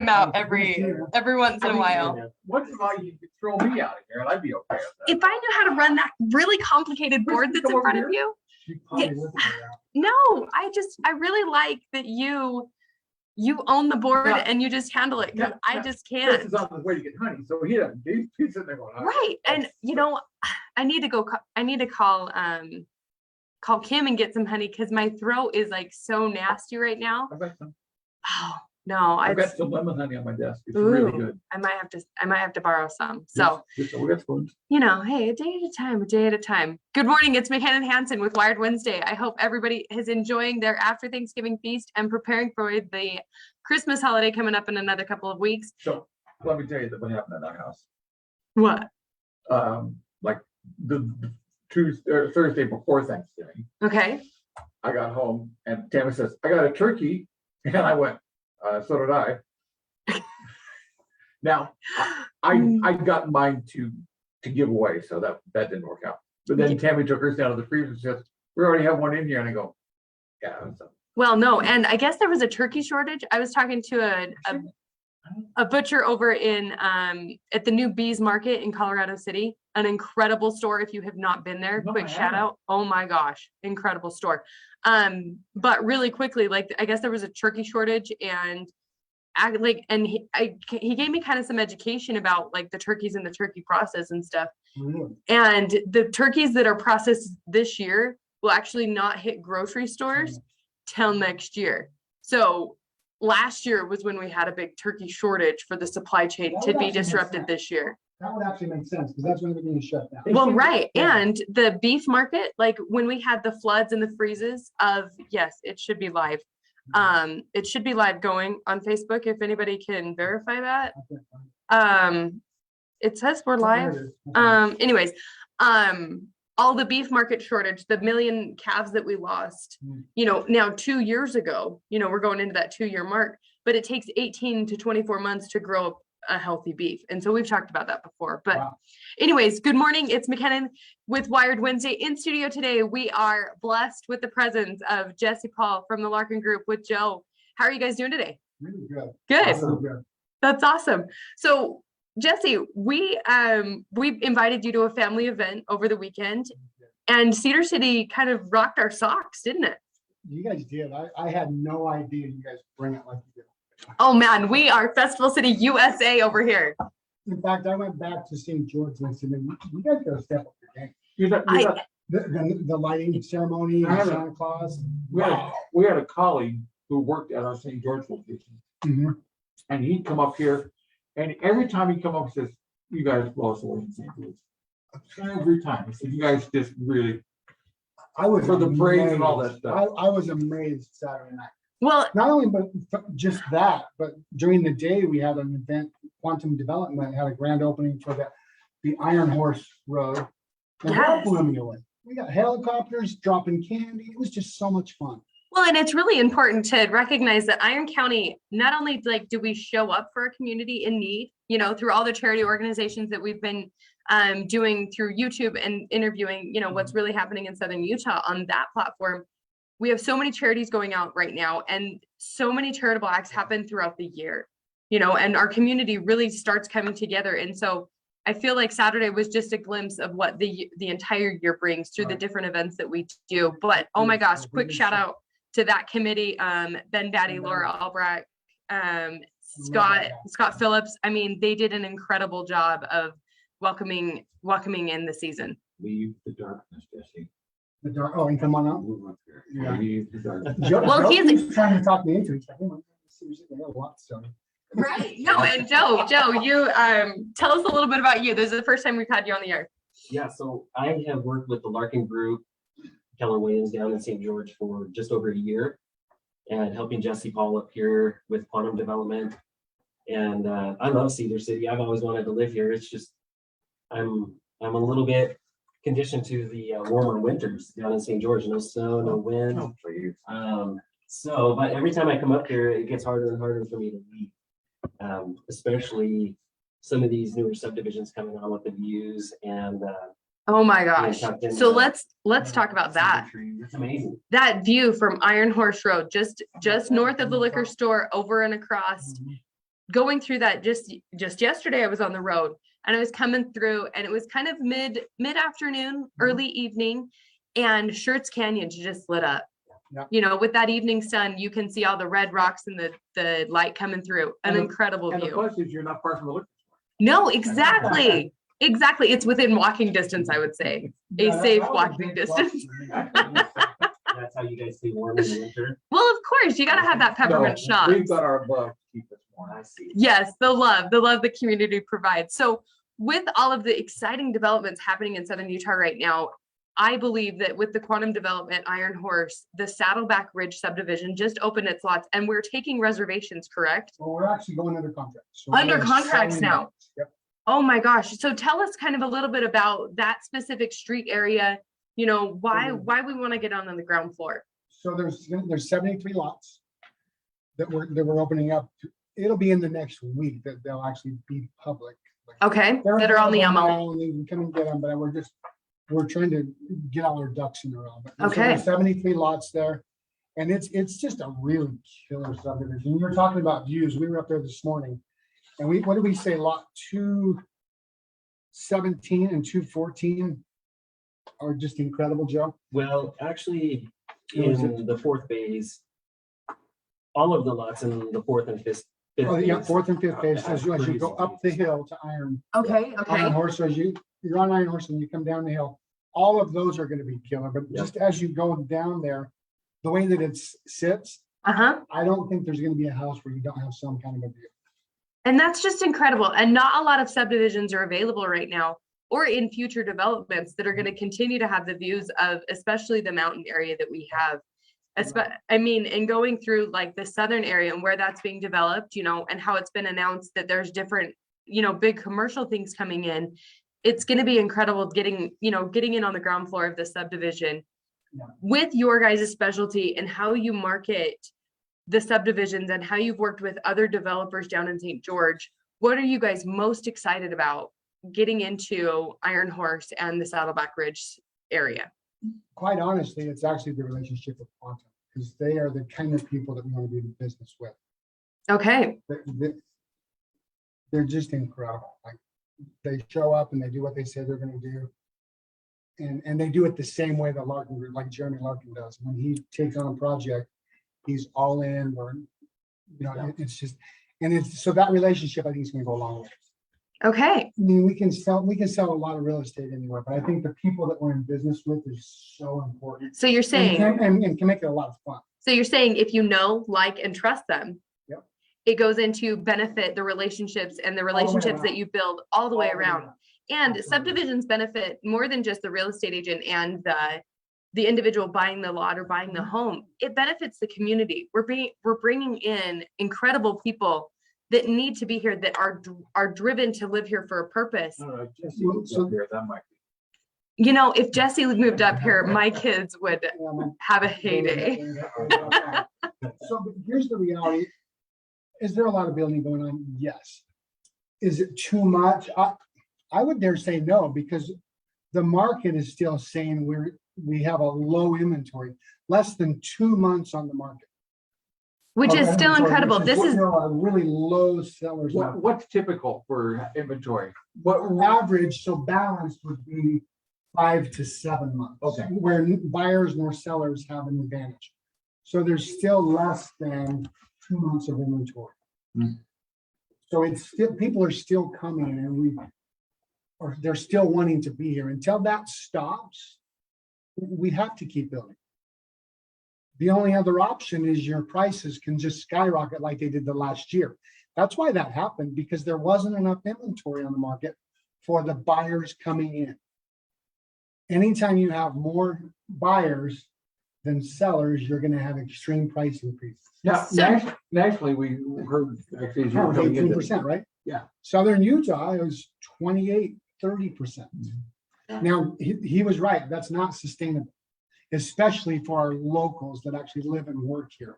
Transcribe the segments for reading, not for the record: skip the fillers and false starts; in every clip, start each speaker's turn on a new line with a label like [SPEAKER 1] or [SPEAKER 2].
[SPEAKER 1] him out every once in a while.
[SPEAKER 2] Once in a while, you could throw me out of here, and I'd be okay with that.
[SPEAKER 1] If I knew how to run that really complicated board that's in front of you, yeah. No, I really like that you own the board and you just handle it, because I just can't.
[SPEAKER 2] This is on the way to get honey, so he's sitting there going,
[SPEAKER 1] right. And I need to call Kim and get some honey, because my throat is like so nasty right now.
[SPEAKER 2] I've got some.
[SPEAKER 1] Oh no,
[SPEAKER 2] I've got some lemon honey on my desk. It's
[SPEAKER 1] ooh,
[SPEAKER 2] really good.
[SPEAKER 1] I might have to borrow some. So
[SPEAKER 2] yes, we got spoons.
[SPEAKER 1] Hey, a day at a time. Good morning, it's McKinnon Hansen with Wired Wednesday. I hope everybody is enjoying their after Thanksgiving feast and preparing for the Christmas holiday coming up in another couple of weeks.
[SPEAKER 2] So let me tell you what happened at our house.
[SPEAKER 1] What?
[SPEAKER 2] Like the Thursday before Thanksgiving.
[SPEAKER 1] Okay.
[SPEAKER 2] I got home and Tammy says, "I got a turkey," and I went, "So did I." Now, I got mine to give away, so that didn't work out. But then Tammy took hers down to the freezer and says, "We already have one in here," and I go, "Yeah."
[SPEAKER 1] Well, no, and I guess there was a turkey shortage. I was talking to a butcher over in at the new Bees Market in Colorado City, an incredible store. If you have not been there, quick shout out. Oh my gosh, incredible store. But really quickly, like I guess there was a turkey shortage, and he gave me kind of some education about like the turkeys and the turkey process and stuff. Mm-hmm. And the turkeys that are processed this year will actually not hit grocery stores till next year. So last year was when we had a big turkey shortage for the supply chain to be disrupted this year.
[SPEAKER 3] That would actually make sense, because that's when everything is shut down.
[SPEAKER 1] Well, right. Yeah. And the beef market, like when we had the floods and the freezes of, yes, it should be live. It should be live going on Facebook if anybody can verify that. It says we're live. Anyways, all the beef market shortage, the million calves that we lost, now 2 years ago, we're going into that 2-year mark, but it takes 18 to 24 months to grow a healthy beef. And so we've talked about that before, but anyways, good morning. It's McKinnon with Wired Wednesday. In studio today, we are blessed with the presence of Jesse Paul from the Larkin Group with Joe. How are you guys doing today?
[SPEAKER 3] Really good.
[SPEAKER 1] Good.
[SPEAKER 3] Awesome. Good.
[SPEAKER 1] That's awesome. So Jesse, we invited you to a family event over the weekend, and Cedar City kind of rocked our socks, didn't it?
[SPEAKER 3] You guys did. I had no idea you guys bring it like you did.
[SPEAKER 1] Oh man, we are Festival City USA over here.
[SPEAKER 3] In fact, I went back to St. George and I said, "You guys got to step up your game." The lighting ceremony, Santa Claus.
[SPEAKER 2] We had a colleague who worked at our St. George location, and he'd come up here, and every time he'd come up, he says, "You guys blow us away in St. George." Every time. He said, "You guys just really,"
[SPEAKER 3] I was
[SPEAKER 2] for the praise and all that stuff.
[SPEAKER 3] I was amazed Saturday night.
[SPEAKER 1] Well,
[SPEAKER 3] not only but just that, but during the day we had an event, Quantum Development had a grand opening for the Iron Horse Road. And that blew me away. We got helicopters dropping candy. It was just so much fun.
[SPEAKER 1] Well, and it's really important to recognize that Iron County, not only do we show up for a community in need, through all the charity organizations that we've been doing through YouTube and interviewing, what's really happening in Southern Utah on that platform. We have so many charities going out right now, and so many charitable acts happen throughout the year, and our community really starts coming together. And so I feel like Saturday was just a glimpse of what the entire year brings through the different events that we do. But oh my gosh, quick shout out to that committee, Ben Batty, Laura Albrecht, Scott Phillips. I mean, they did an incredible job of welcoming in the season.
[SPEAKER 2] Leave the darkness, Jesse.
[SPEAKER 3] The dark. Oh, and come on up.
[SPEAKER 2] Yeah. Leave the darkness.
[SPEAKER 1] Well,
[SPEAKER 3] he's trying to talk me into it. He's like, "Hey, seriously, I got a lot to tell."
[SPEAKER 1] Right. No, and Joe, you tell us a little bit about you. This is the first time we've had you on the air.
[SPEAKER 4] Yeah, so I have worked with the Larkin Group, Keller Williams down in St. George for just over a year, and helping Jesse Paul up here with Quantum Development. And I love Cedar City. I've always wanted to live here. It's just I'm a little bit conditioned to the warmer winters down in St. George. No snow, no wind. But every time I come up here, it gets harder and harder for me to leave, especially some of these newer subdivisions coming on with the views and
[SPEAKER 1] oh my gosh. So let's talk about that.
[SPEAKER 4] It's amazing.
[SPEAKER 1] That view from Iron Horse Road, just north of the liquor store, over and across. going through that just yesterday, I was on the road and I was coming through and it was kind of mid-afternoon, early evening, and Schertz Canyon just lit up.
[SPEAKER 3] Yeah.
[SPEAKER 1] You know, with that evening sun, you can see all the red rocks and the light coming through. An incredible
[SPEAKER 2] And the
[SPEAKER 1] view.
[SPEAKER 2] plus is you're not far from the liquor store.
[SPEAKER 1] No, exactly. Exactly. It's within walking distance, I would say. A safe walking distance.
[SPEAKER 4] That's how you guys stay warm in the winter.
[SPEAKER 1] Well, of course, you got to have that peppermint
[SPEAKER 2] No,
[SPEAKER 1] schnapps.
[SPEAKER 2] we've got our love to keep us warm.
[SPEAKER 4] I see.
[SPEAKER 1] Yes, the love the community provides. So with all of the exciting developments happening in Southern Utah right now, I believe that with the quantum development Iron Horse, the Saddleback Ridge subdivision just opened its lots and we're taking reservations, correct?
[SPEAKER 3] Well, we're actually going under contract. So
[SPEAKER 1] Under
[SPEAKER 3] we're
[SPEAKER 1] contracts
[SPEAKER 3] selling
[SPEAKER 1] now.
[SPEAKER 3] lots. Yep.
[SPEAKER 1] Oh my gosh. So tell us kind of a little bit about that specific street area, you know, why we want to get on the ground floor.
[SPEAKER 3] So there's 73 lots that we're opening up. It'll be in the next week that they'll actually be public.
[SPEAKER 1] Okay,
[SPEAKER 3] They're
[SPEAKER 1] that are on the
[SPEAKER 3] available
[SPEAKER 1] MO.
[SPEAKER 3] now, and you can come and get them, but we're trying to get all our ducks in a row. But so
[SPEAKER 1] Okay.
[SPEAKER 3] there's 73 lots there, and it's just a really killer subdivision. You're talking about views. We were up there this morning, and what did we say? Lot 217 and 214 are just incredible, Joe.
[SPEAKER 4] Well, actually,
[SPEAKER 3] What was
[SPEAKER 4] in the fourth phase, all of the lots in the fourth and fifth.
[SPEAKER 3] Oh, yeah,
[SPEAKER 4] phase,
[SPEAKER 3] fourth and fifth phase, as you
[SPEAKER 4] crazy
[SPEAKER 3] go up the hill to Iron
[SPEAKER 1] Okay,
[SPEAKER 3] Horse, as you're on Iron Horse and you come down the hill, all of those are gonna be killer, but
[SPEAKER 4] Yeah.
[SPEAKER 3] just as you go down there, the way that it sits,
[SPEAKER 1] Uh-huh.
[SPEAKER 3] I don't think there's gonna be a house where you don't have some kind of a view.
[SPEAKER 1] And that's just incredible. And not a lot of subdivisions are available right now or in future developments that are going to continue to have the views of especially the mountain area that we have. I mean, and going through like the southern area and where that's being developed, you know, and how it's been announced that there's different, you know, big commercial things coming in. It's going to be incredible getting in on the ground floor of the subdivision.
[SPEAKER 3] Yeah.
[SPEAKER 1] With your guys' specialty and how you market the subdivisions and how you've worked with other developers down in St. George. What are you guys most excited about getting into Iron Horse and the Saddleback Ridge area?
[SPEAKER 3] Quite honestly, it's actually the relationship with Quantum, because they are the kind of people that we want to do business with.
[SPEAKER 1] Okay.
[SPEAKER 3] They're just incredible. Like, they show up and they do what they say they're gonna do. And they do it the same way that Larkin Group, like Jeremy Larkin does. When he takes on a project, he's all in, it's just, so that relationship, I think is gonna go a long way.
[SPEAKER 1] Okay.
[SPEAKER 3] I mean, we can sell a lot of real estate anywhere, but I think the people that we're in business with is so important.
[SPEAKER 1] So you're saying,
[SPEAKER 3] And can make it a lot of fun.
[SPEAKER 1] if you know, like, and trust them,
[SPEAKER 3] Yep.
[SPEAKER 1] it goes into benefit the relationships and the relationships that you build all the way around. And
[SPEAKER 3] Absolutely.
[SPEAKER 1] subdivisions benefit more than just the real estate agent and the individual buying the lot or buying the home. It benefits the community. We're bringing in incredible people that need to be here, that are driven to live here for a purpose.
[SPEAKER 2] I don't know, Jesse moves up here, that might be.
[SPEAKER 1] You know, if Jesse moved up here, my kids would have a heyday.
[SPEAKER 3] So but here's the reality. Is there a lot of building going on? Yes. Is it too much? I would dare say no, because the market is still saying we have a low inventory, less than 2 months on the market.
[SPEAKER 1] Which is still
[SPEAKER 3] Inventory,
[SPEAKER 1] incredible.
[SPEAKER 3] which
[SPEAKER 1] This is
[SPEAKER 3] there are really low sellers. market.
[SPEAKER 2] What's typical for inventory?
[SPEAKER 3] What average, so balanced would be 5 to 7 months.
[SPEAKER 2] Okay.
[SPEAKER 3] Where buyers nor sellers have an advantage. So there's still less than 2 months of inventory.
[SPEAKER 2] Hmm.
[SPEAKER 3] So it's still, people are still coming or they're still wanting to be here. Until that stops, we have to keep building. The only other option is your prices can just skyrocket like they did the last year. That's why that happened, because there wasn't enough inventory on the market for the buyers coming in. Anytime you have more buyers than sellers, you're going to have extreme price increases.
[SPEAKER 2] Now, nationally, we heard actually as you were coming into-
[SPEAKER 3] 18%, right?
[SPEAKER 2] Yeah.
[SPEAKER 3] Southern Utah is 28-30%. Now, he was right. That's not sustainable, especially for our locals that actually live and work here.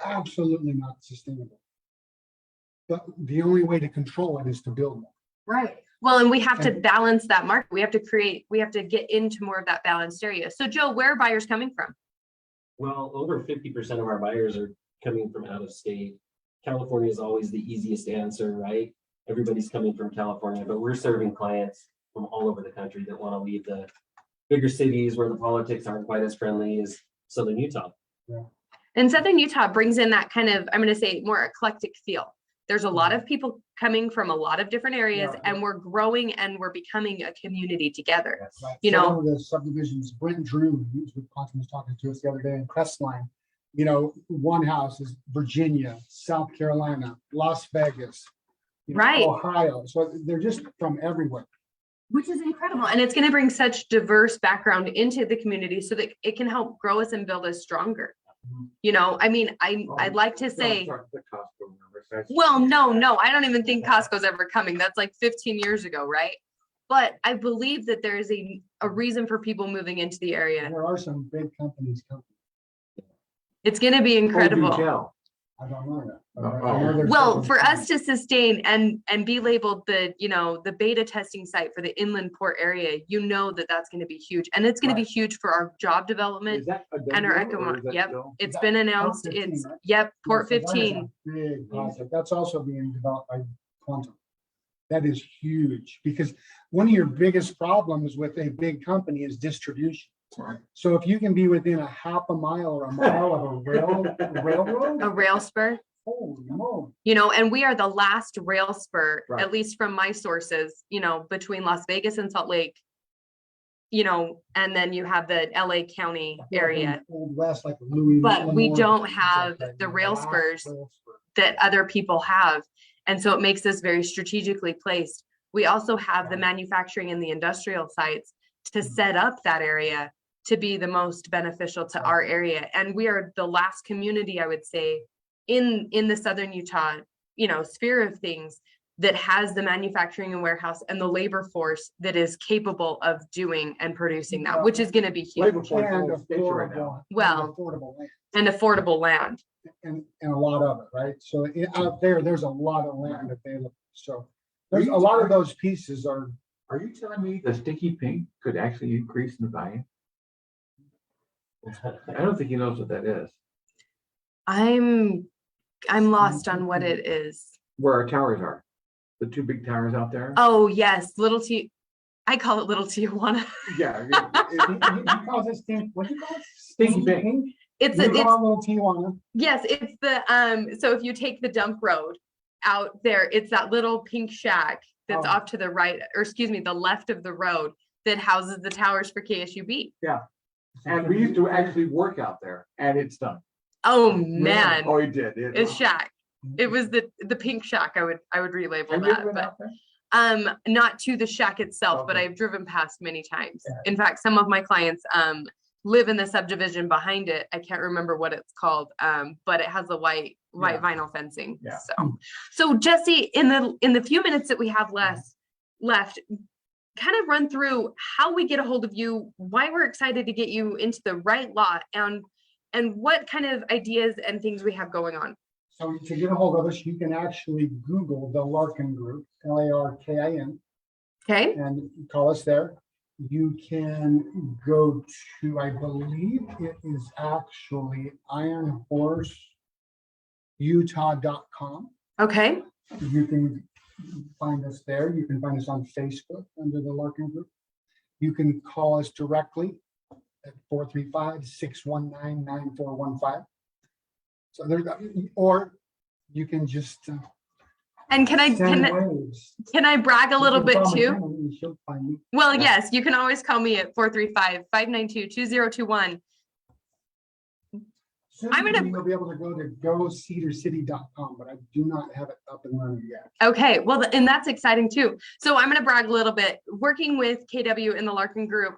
[SPEAKER 3] Absolutely not sustainable. But the only way to control it is to build more.
[SPEAKER 1] right. Well, and we have to balance that market. We have to get into more of that balanced area. So Joe, where are buyers coming from?
[SPEAKER 4] Well, over 50% of our buyers are coming from out of state. California is always the easiest answer, right? Everybody's coming from California, but we're serving clients from all over the country that want to leave the bigger cities where the politics aren't quite as friendly as Southern Utah.
[SPEAKER 1] And Southern Utah brings in that kind of, I'm going to say, more eclectic feel. There's a lot of people coming from a lot of different areas,
[SPEAKER 3] Yeah.
[SPEAKER 1] and we're growing and we're becoming a community together.
[SPEAKER 3] Right.
[SPEAKER 1] You
[SPEAKER 3] So
[SPEAKER 1] know-
[SPEAKER 3] one of the subdivisions, Brent Drew, who's with Quantum, was talking to us the other day in Crestline. You know, one house is Virginia, South Carolina, Las Vegas, you know,
[SPEAKER 1] Right.
[SPEAKER 3] Ohio. So they're just from everywhere.
[SPEAKER 1] Which is incredible. And it's going to bring such diverse background into the community so that it can help grow us and build us stronger. You know, I mean, I'd like to say, well, no, I don't even think Costco's ever coming. That's like 15 years ago, right? But I believe that there is a reason for people moving into the area.
[SPEAKER 3] There are some big companies coming.
[SPEAKER 1] It's going to be incredible.
[SPEAKER 3] I don't know that. but
[SPEAKER 2] Oh.
[SPEAKER 3] I know there's
[SPEAKER 1] Well,
[SPEAKER 3] several
[SPEAKER 1] for
[SPEAKER 3] coming.
[SPEAKER 1] us to sustain and be labeled the, you know, the beta testing site for the inland port area, you know that that's going to be huge. And it's going to be huge for our job development. and our economic- yep. It's
[SPEAKER 3] that
[SPEAKER 1] been
[SPEAKER 3] Port
[SPEAKER 1] announced.
[SPEAKER 3] 15,
[SPEAKER 1] It's,
[SPEAKER 3] right?
[SPEAKER 1] yep, Port
[SPEAKER 3] Yeah, so that is a
[SPEAKER 1] 15.
[SPEAKER 3] Big project. That's also being developed by Quantum. That is huge because one of your biggest problems with a big company is distribution.
[SPEAKER 2] Right.
[SPEAKER 3] So if you can be within a half a mile or a mile of a railroad,
[SPEAKER 1] A rail spur,
[SPEAKER 3] holy moly.
[SPEAKER 1] you know, and we are the last rail spur,
[SPEAKER 2] Right.
[SPEAKER 1] at least from my sources, you know, between Las Vegas and Salt Lake, you know, and then you have the LA County
[SPEAKER 3] I feel like
[SPEAKER 1] area
[SPEAKER 3] in Old West, like Louis.
[SPEAKER 1] But we
[SPEAKER 3] L'Amour,
[SPEAKER 1] don't
[SPEAKER 3] it's
[SPEAKER 1] have
[SPEAKER 3] like
[SPEAKER 1] the rail
[SPEAKER 3] last
[SPEAKER 1] spurs.
[SPEAKER 3] rail spur.
[SPEAKER 1] that other people have. And so it makes us very strategically placed. We also have the manufacturing and the industrial sites to set up that area to be the most beneficial to our area. And we are the last community, I would say, in the Southern Utah, you know, sphere of things that has the manufacturing and warehouse and the labor force that is capable of doing and producing that, which is going to be huge.
[SPEAKER 2] Labor force
[SPEAKER 3] And
[SPEAKER 2] is station right now.
[SPEAKER 3] affordable.
[SPEAKER 1] Well,
[SPEAKER 3] and affordable land.
[SPEAKER 1] And affordable land.
[SPEAKER 3] And a lot of it, right? So out there's a lot of land available. So there's a lot of those pieces are,
[SPEAKER 2] Are you telling me the sticky pink could actually increase in value? I don't think he knows what that is.
[SPEAKER 1] I'm lost on what it is.
[SPEAKER 2] Where our towers are. The two big towers out there.
[SPEAKER 1] Oh, yes, I call it Little Tijuana.
[SPEAKER 2] Yeah.
[SPEAKER 3] he calls it stink, what do you call it?
[SPEAKER 2] Stinky pink.
[SPEAKER 1] It's
[SPEAKER 3] We
[SPEAKER 1] it's
[SPEAKER 3] call it Little Tijuana.
[SPEAKER 1] yes, it's the so if you take the dump road out there, it's that little pink shack that's
[SPEAKER 3] Oh.
[SPEAKER 1] off to the right, or excuse me, the left of the road that houses the towers for KSUB.
[SPEAKER 2] And we used to actually work out there and it's done.
[SPEAKER 1] Oh man,
[SPEAKER 2] Oh, he did.
[SPEAKER 1] it's shack. It was the pink shack. I would relabel
[SPEAKER 2] Have you ever
[SPEAKER 1] that,
[SPEAKER 2] been
[SPEAKER 1] but
[SPEAKER 2] out there?
[SPEAKER 1] not to the shack itself, but
[SPEAKER 2] Okay.
[SPEAKER 1] I've driven past many times.
[SPEAKER 3] Yeah.
[SPEAKER 1] In fact, some of my clients live in the subdivision behind it. I can't remember what it's called, but it has the white
[SPEAKER 2] Yeah.
[SPEAKER 1] vinyl fencing.
[SPEAKER 2] Yeah.
[SPEAKER 1] So Jesse, in the few minutes that we have left, kind of run through how we get a hold of you, why we're excited to get you into the right lot, and what kind of ideas and things we have going on.
[SPEAKER 3] So to get a hold of us, you can actually Google the Larkin Group, Larkin,
[SPEAKER 1] Okay.
[SPEAKER 3] and call us there. You can go to, I believe it is actually ironhorseutah.com.
[SPEAKER 1] Okay.
[SPEAKER 3] You can find us there. You can find us on Facebook under the Larkin Group. You can call us directly at 435-619-9415. So there's, or you can just
[SPEAKER 1] And can I
[SPEAKER 3] send waves.
[SPEAKER 1] brag a little
[SPEAKER 3] You can
[SPEAKER 1] bit
[SPEAKER 3] call
[SPEAKER 1] too?
[SPEAKER 3] McKenna and she'll find me.
[SPEAKER 1] Well,
[SPEAKER 2] Yeah.
[SPEAKER 1] yes, you can always call me at 435-592-2021.
[SPEAKER 3] Soon
[SPEAKER 1] I'm gonna-
[SPEAKER 3] you'll be able to go to gocedarcity.com, but I do not have it up and running yet.
[SPEAKER 1] Okay, well, and that's exciting too. So I'm going to brag a little bit. Working with KW in the Larkin Group,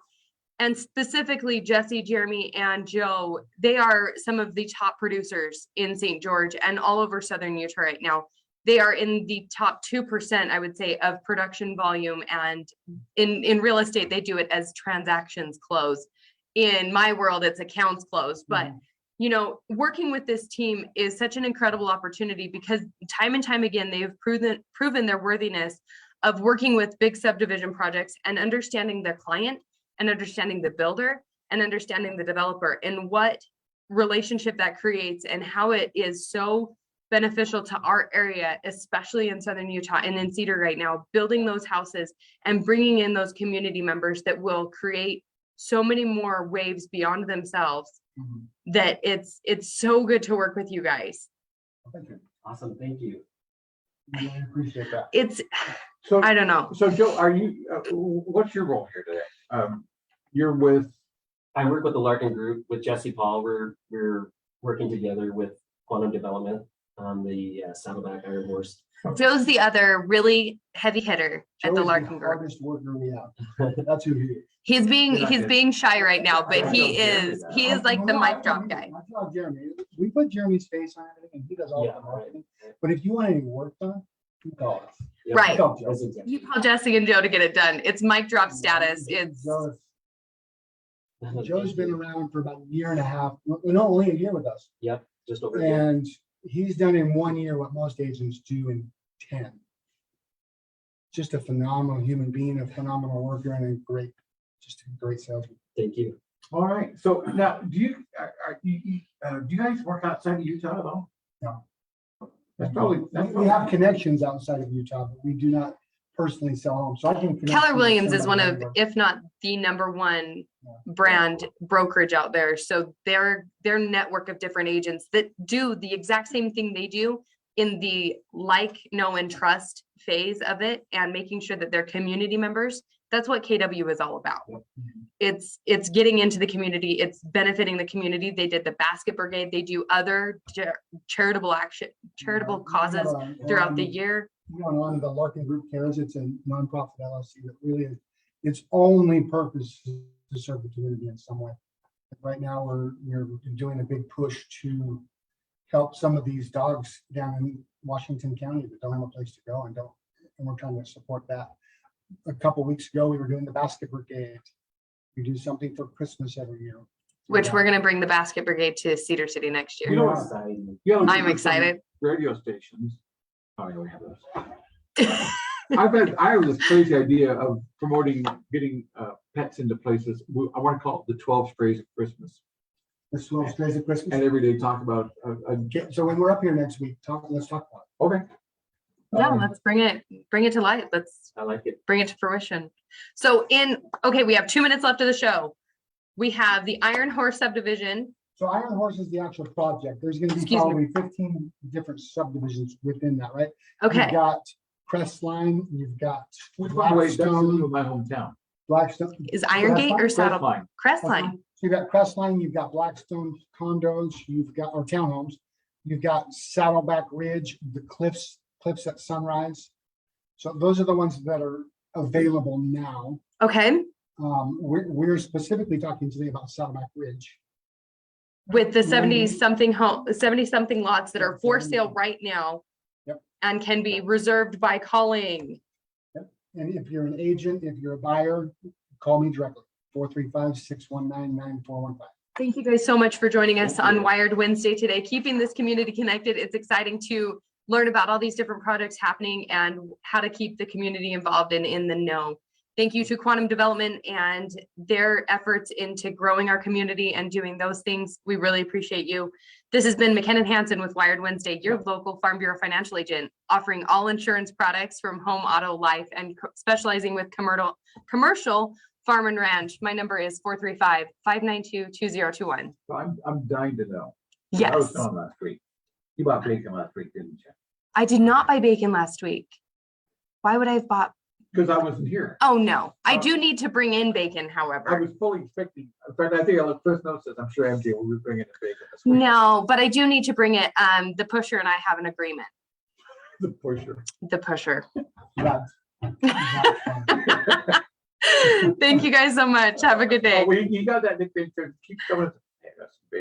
[SPEAKER 1] and specifically Jesse, Jeremy, and Joe, they are some of the top producers in St. George and all over Southern Utah right now. They are in the top 2%, I would say, of production volume. And in real estate, they do it as transactions close. In my world, it's accounts closed. But you know, working with this team is such an incredible opportunity because time and time again, they have proven their worthiness of working with big subdivision projects and understanding their client and understanding the builder and understanding the developer and what relationship that creates and how it is so beneficial to our area, especially in Southern Utah and in Cedar right now, building those houses and bringing in those community members that will create so many more waves beyond themselves, that it's so good to work with you guys.
[SPEAKER 3] Thank you.
[SPEAKER 4] Awesome, thank you.
[SPEAKER 3] I appreciate that.
[SPEAKER 1] It's,
[SPEAKER 2] So,
[SPEAKER 1] I don't know.
[SPEAKER 2] so Joe, are you, what's your role here today? You're with,
[SPEAKER 4] I work with the Larkin Group with Jesse Paul. We're working together with Quantum Development on the Saddleback Iron Horse.
[SPEAKER 1] Joe's the other really heavy hitter at the
[SPEAKER 3] Joe is
[SPEAKER 1] Larkin Group.
[SPEAKER 3] Hardest worker we have. That's who he is.
[SPEAKER 1] He's
[SPEAKER 2] Yeah.
[SPEAKER 1] being shy right now, but he is like the mic drop guy.
[SPEAKER 3] I tell Jeremy, we put Jeremy's face on everything and he does all
[SPEAKER 4] Yeah,
[SPEAKER 3] the
[SPEAKER 4] right.
[SPEAKER 3] marketing. But if you want any work done, you call us.
[SPEAKER 4] Yeah,
[SPEAKER 1] Right.
[SPEAKER 3] Call Joe.
[SPEAKER 4] that's exactly-
[SPEAKER 1] You call Jesse and Joe to get it done. It's mic drop status. It's
[SPEAKER 3] Joe's been around for about a year and a half, no, only a year with us.
[SPEAKER 4] Yep, just over here.
[SPEAKER 3] And he's done in 1 year what most agents do in 10. Just a phenomenal human being, a phenomenal worker, and just a great salesman.
[SPEAKER 4] Thank you.
[SPEAKER 2] all right. So now, do you guys work outside of Utah at all?
[SPEAKER 3] No.
[SPEAKER 2] That's probably.
[SPEAKER 3] We have connections outside of Utah, but we do not personally sell homes. So I can. connect
[SPEAKER 1] Keller
[SPEAKER 3] you with
[SPEAKER 1] Williams is one
[SPEAKER 3] somebody
[SPEAKER 1] of,
[SPEAKER 3] anywhere.
[SPEAKER 1] if not the #1
[SPEAKER 3] Yeah.
[SPEAKER 1] brand brokerage out there. So their network of different agents that do the exact same thing they do in the like, know, and trust phase of it, and making sure that they're community members. That's what KW is all about. It's getting into the community. It's benefiting the community. They did the basket brigade. They do other charitable causes throughout the year.
[SPEAKER 3] On the Larkin Group Cares, it's a nonprofit LLC that really is, its only purpose is to serve the community in some way. Right now, we're doing a big push to help some of these dogs down in Washington County that don't have a place to go and we're trying to support that. A couple weeks ago, we were doing the basket brigade. We do something for Christmas every year.
[SPEAKER 1] Which we're gonna bring the basket brigade to Cedar City next
[SPEAKER 2] You
[SPEAKER 1] year.
[SPEAKER 2] know,
[SPEAKER 4] Exciting.
[SPEAKER 2] you know,
[SPEAKER 1] I'm
[SPEAKER 2] some
[SPEAKER 1] excited.
[SPEAKER 2] Radio stations. Oh, yeah, we have those. I have this crazy idea of promoting, getting pets into places. I want to call it the 12 Strays of Christmas.
[SPEAKER 3] The 12 Strays of Christmas.
[SPEAKER 2] And every day talk about,
[SPEAKER 3] Okay, so when we're up here next week, let's talk about it.
[SPEAKER 2] okay.
[SPEAKER 1] Yeah, let's bring it to light. Let's
[SPEAKER 4] I like it.
[SPEAKER 1] bring it to fruition. So okay, we have 2 minutes left of the show. We have the Iron Horse subdivision.
[SPEAKER 3] So Iron Horse is the actual project. There's gonna be
[SPEAKER 1] Excuse me.
[SPEAKER 3] probably 15 different subdivisions within that, right?
[SPEAKER 1] Okay,
[SPEAKER 3] You've got Crestline, you've got
[SPEAKER 2] Which one way, that's the name
[SPEAKER 3] Blackstone,
[SPEAKER 2] of my hometown.
[SPEAKER 3] Blackstone.
[SPEAKER 1] is Iron Gate or Saddle
[SPEAKER 2] Crestline.
[SPEAKER 1] Crestline?
[SPEAKER 3] So you've got Crestline, you've got Blackstone condos, or townhomes. You've got Saddleback Ridge, the cliffs at Sunrise. So those are the ones that are available now.
[SPEAKER 1] Okay,
[SPEAKER 3] We're specifically talking today about Saddleback Ridge.
[SPEAKER 1] with the 70-something lots that are for sale right now.
[SPEAKER 3] Yep.
[SPEAKER 1] And can be reserved by calling.
[SPEAKER 3] And if you're an agent, if you're a buyer, call me directly, 435-619-9415.
[SPEAKER 1] Thank you guys so much for joining us
[SPEAKER 4] Thank you.
[SPEAKER 1] on Wired Wednesday today, keeping this community connected. It's exciting to learn about all these different projects happening and how to keep the community involved and in the know. Thank you to Quantum Development and their efforts into growing our community and doing those things. We really appreciate you. This has been McKinnon Hansen with Wired Wednesday, your local Farm Bureau financial agent, offering all insurance products from home, auto, life, and specializing with commercial farm and ranch. My number is 435-592-2021.
[SPEAKER 2] So I'm dying to know. I was
[SPEAKER 1] Yes,
[SPEAKER 2] telling last week. You bought bacon last week, didn't you?
[SPEAKER 1] I did not buy bacon last week. Why would I have bought?
[SPEAKER 2] Because I wasn't here.
[SPEAKER 1] Oh, no, I do need to bring in bacon,
[SPEAKER 2] I
[SPEAKER 1] however.
[SPEAKER 2] was fully expecting, in fact, I think first note says, I'm sure MJ will be bringing in bacon this week.
[SPEAKER 1] No, but I do need to bring it. The pusher and I have an agreement.
[SPEAKER 2] The pusher.
[SPEAKER 1] The pusher.
[SPEAKER 3] That's fine.
[SPEAKER 1] Thank you guys so much. Have a good day.
[SPEAKER 2] Oh, well, you got that nickname, so keep coming. Hey, that's bacon.